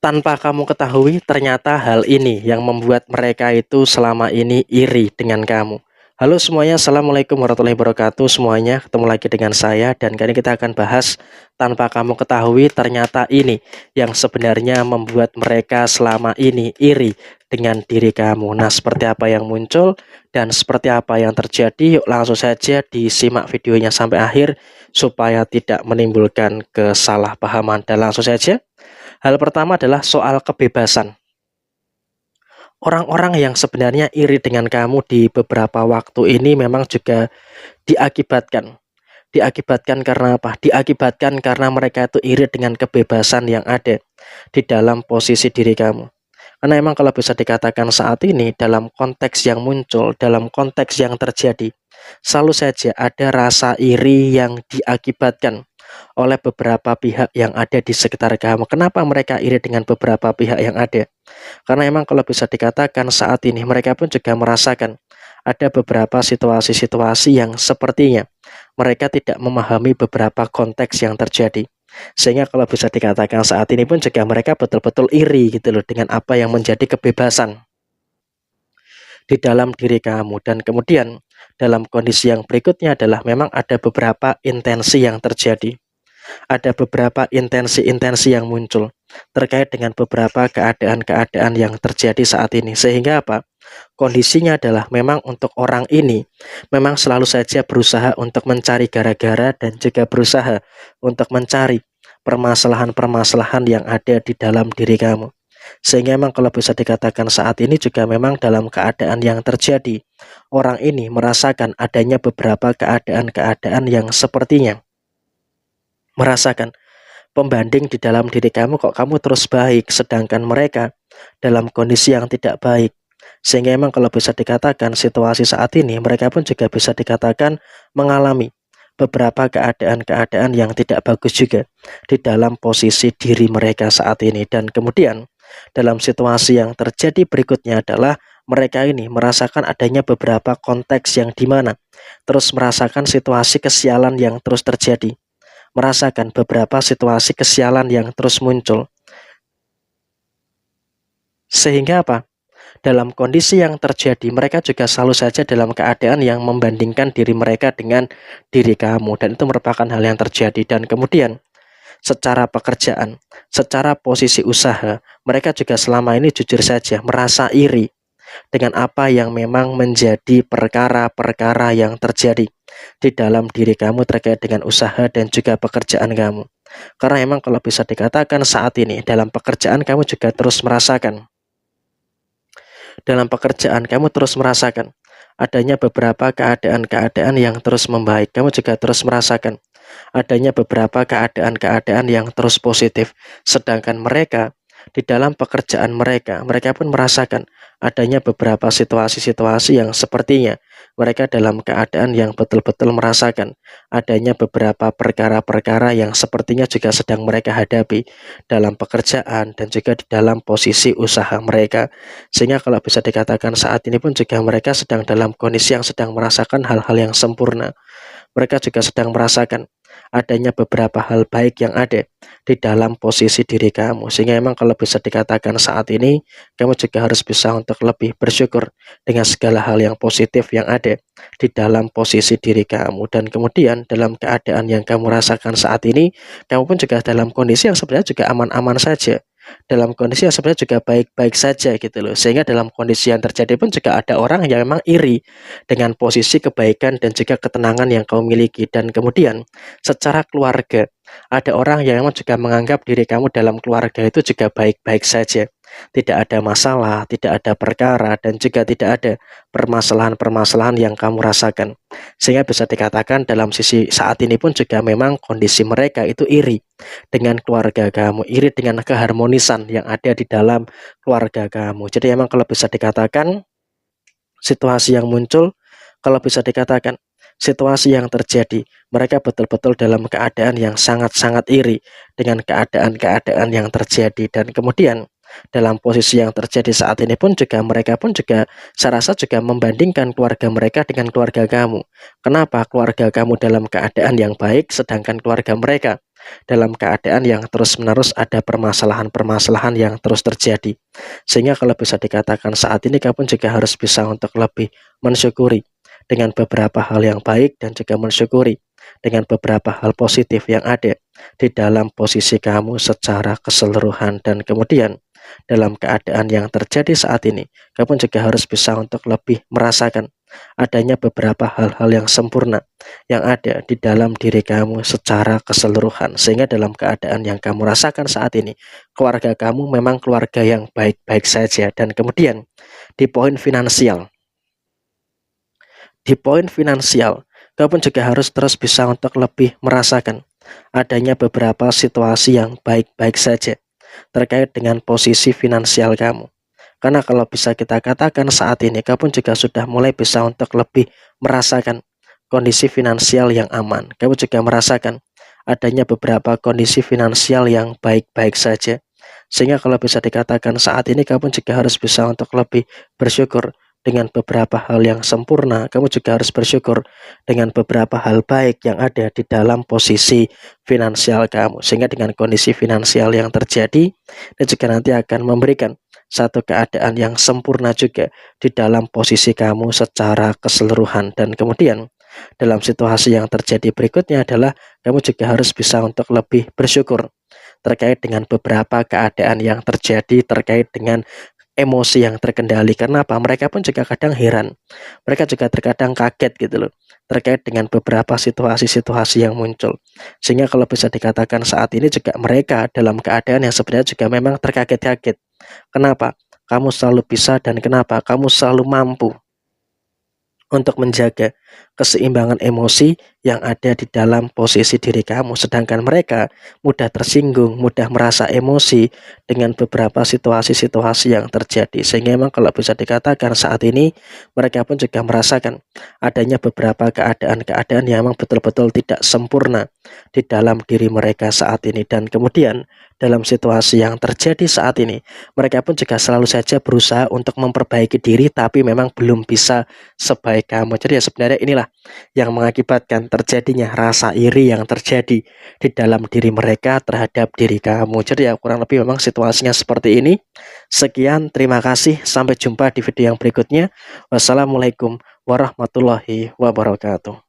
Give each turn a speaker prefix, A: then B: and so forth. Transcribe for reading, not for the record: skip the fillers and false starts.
A: Tanpa kamu ketahui, ternyata hal ini yang membuat mereka itu selama ini iri dengan kamu. Halo semuanya, Assalamualaikum warahmatullahi wabarakatuh semuanya. Ketemu lagi dengan saya dan kali ini kita akan bahas tanpa kamu ketahui ternyata ini yang sebenarnya membuat mereka selama ini iri dengan diri kamu. Nah, seperti apa yang muncul dan seperti apa yang terjadi, yuk langsung saja disimak videonya sampai akhir supaya tidak menimbulkan kesalahpahaman. Dan langsung saja, hal pertama adalah soal kebebasan. Orang-orang yang sebenarnya iri dengan kamu di beberapa waktu ini memang juga diakibatkan. Diakibatkan karena apa? Diakibatkan karena mereka itu iri dengan kebebasan yang ada di dalam posisi diri kamu. Karena emang kalau bisa dikatakan saat ini dalam konteks yang muncul, dalam konteks yang terjadi, selalu saja ada rasa iri yang diakibatkan oleh beberapa pihak yang ada di sekitar kamu. Kenapa mereka iri dengan beberapa pihak yang ada? Karena emang kalau bisa dikatakan saat ini mereka pun juga merasakan ada beberapa situasi-situasi yang sepertinya mereka tidak memahami beberapa konteks yang terjadi. Sehingga kalau bisa dikatakan saat ini pun juga mereka betul-betul iri gitu loh dengan apa yang menjadi kebebasan di dalam diri kamu. Dan kemudian dalam kondisi yang berikutnya adalah memang ada beberapa intensi yang terjadi. Ada beberapa intensi-intensi yang muncul terkait dengan beberapa keadaan-keadaan yang terjadi saat ini. Sehingga apa? Kondisinya adalah memang untuk orang ini memang selalu saja berusaha untuk mencari gara-gara dan juga berusaha untuk mencari permasalahan-permasalahan yang ada di dalam diri kamu. Sehingga memang kalau bisa dikatakan saat ini juga memang dalam keadaan yang terjadi, orang ini merasakan adanya beberapa keadaan-keadaan yang sepertinya merasakan pembanding di dalam diri kamu, kok kamu terus baik sedangkan mereka dalam kondisi yang tidak baik. Sehingga memang kalau bisa dikatakan situasi saat ini mereka pun juga bisa dikatakan mengalami beberapa keadaan-keadaan yang tidak bagus juga di dalam posisi diri mereka saat ini. Dan kemudian dalam situasi yang terjadi berikutnya adalah mereka ini merasakan adanya beberapa konteks yang dimana terus merasakan situasi kesialan yang terus terjadi, merasakan beberapa situasi kesialan yang terus muncul. Sehingga apa? Dalam kondisi yang terjadi, mereka juga selalu saja dalam keadaan yang membandingkan diri mereka dengan diri kamu. Dan itu merupakan hal yang terjadi. Dan kemudian secara pekerjaan, secara posisi usaha, mereka juga selama ini jujur saja merasa iri dengan apa yang memang menjadi perkara-perkara yang terjadi di dalam diri kamu terkait dengan usaha dan juga pekerjaan kamu. Karena memang kalau bisa dikatakan saat ini dalam pekerjaan kamu juga terus merasakan, adanya beberapa keadaan-keadaan yang terus membaik. Kamu juga terus merasakan adanya beberapa keadaan-keadaan yang terus positif. Sedangkan mereka di dalam pekerjaan mereka pun merasakan adanya beberapa situasi-situasi yang sepertinya mereka dalam keadaan yang betul-betul merasakan adanya beberapa perkara-perkara yang sepertinya juga sedang mereka hadapi dalam pekerjaan dan juga di dalam posisi usaha mereka. Sehingga kalau bisa dikatakan saat ini pun juga mereka sedang dalam kondisi yang sedang merasakan hal-hal yang sempurna. Mereka juga sedang merasakan adanya beberapa hal baik yang ada di dalam posisi diri kamu. Sehingga memang kalau bisa dikatakan saat ini kamu juga harus bisa untuk lebih bersyukur dengan segala hal yang positif yang ada di dalam posisi diri kamu. Dan kemudian dalam keadaan yang kamu rasakan saat ini, kamu pun juga dalam kondisi yang sebenarnya juga aman-aman saja, dalam kondisi yang sebenarnya juga baik-baik saja gitu loh. Sehingga dalam kondisi yang terjadi pun juga ada orang yang memang iri dengan posisi kebaikan dan juga ketenangan yang kau miliki. Dan kemudian secara keluarga, ada orang yang memang juga menganggap diri kamu dalam keluarga itu juga baik-baik saja, tidak ada masalah, tidak ada perkara, dan juga tidak ada permasalahan-permasalahan yang kamu rasakan. Sehingga bisa dikatakan dalam sisi saat ini pun juga memang kondisi mereka itu iri dengan keluarga kamu, iri dengan keharmonisan yang ada di dalam keluarga kamu. Jadi memang kalau bisa dikatakan situasi yang muncul, kalau bisa dikatakan situasi yang terjadi, mereka betul-betul dalam keadaan yang sangat-sangat iri dengan keadaan-keadaan yang terjadi. Dan kemudian dalam posisi yang terjadi saat ini pun juga mereka pun juga saya rasa juga membandingkan keluarga mereka dengan keluarga kamu. Kenapa keluarga kamu dalam keadaan yang baik sedangkan keluarga mereka dalam keadaan yang terus-menerus ada permasalahan-permasalahan yang terus terjadi. Sehingga kalau bisa dikatakan saat ini kamu juga harus bisa untuk lebih mensyukuri dengan beberapa hal yang baik dan juga mensyukuri dengan beberapa hal positif yang ada di dalam posisi kamu secara keseluruhan. Dan kemudian dalam keadaan yang terjadi saat ini, kamu juga harus bisa untuk lebih merasakan adanya beberapa hal-hal yang sempurna yang ada di dalam diri kamu secara keseluruhan. Sehingga dalam keadaan yang kamu rasakan saat ini, keluarga kamu memang keluarga yang baik-baik saja. Dan kemudian di poin finansial, kamu juga harus terus bisa untuk lebih merasakan adanya beberapa situasi yang baik-baik saja terkait dengan posisi finansial kamu. Karena kalau bisa kita katakan saat ini kamu juga sudah mulai bisa untuk lebih merasakan kondisi finansial yang aman. Kamu juga merasakan adanya beberapa kondisi finansial yang baik-baik saja. Sehingga kalau bisa dikatakan saat ini kamu juga harus bisa untuk lebih bersyukur dengan beberapa hal yang sempurna. Kamu juga harus bersyukur dengan beberapa hal baik yang ada di dalam posisi finansial kamu. Sehingga dengan kondisi finansial yang terjadi, dan juga nanti akan memberikan satu keadaan yang sempurna juga di dalam posisi kamu secara keseluruhan. Dan kemudian dalam situasi yang terjadi berikutnya adalah kamu juga harus bisa untuk lebih bersyukur terkait dengan beberapa keadaan yang terjadi, terkait dengan emosi yang terkendali. Karena apa? Mereka pun juga kadang heran, mereka juga terkadang kaget gitu loh, terkait dengan beberapa situasi-situasi yang muncul. Sehingga kalau bisa dikatakan saat ini juga mereka dalam keadaan yang sebenarnya juga memang terkaget-kaget. Kenapa? Kamu selalu bisa dan kenapa? Kamu selalu mampu untuk menjaga keseimbangan emosi yang ada di dalam posisi diri kamu. Sedangkan mereka mudah tersinggung, mudah merasa emosi dengan beberapa situasi-situasi yang terjadi. Sehingga memang kalau bisa dikatakan saat ini mereka pun juga merasakan adanya beberapa keadaan-keadaan yang memang betul-betul tidak sempurna di dalam diri mereka saat ini. Dan kemudian dalam situasi yang terjadi saat ini, mereka pun juga selalu saja berusaha untuk memperbaiki diri, tapi memang belum bisa sebaik kamu. Jadi ya sebenarnya inilah yang mengakibatkan terjadinya rasa iri yang terjadi di dalam diri mereka terhadap diri kamu. Jadi ya kurang lebih memang situasinya seperti ini. Sekian, terima kasih. Sampai jumpa di video yang berikutnya. Wassalamualaikum warahmatullahi wabarakatuh.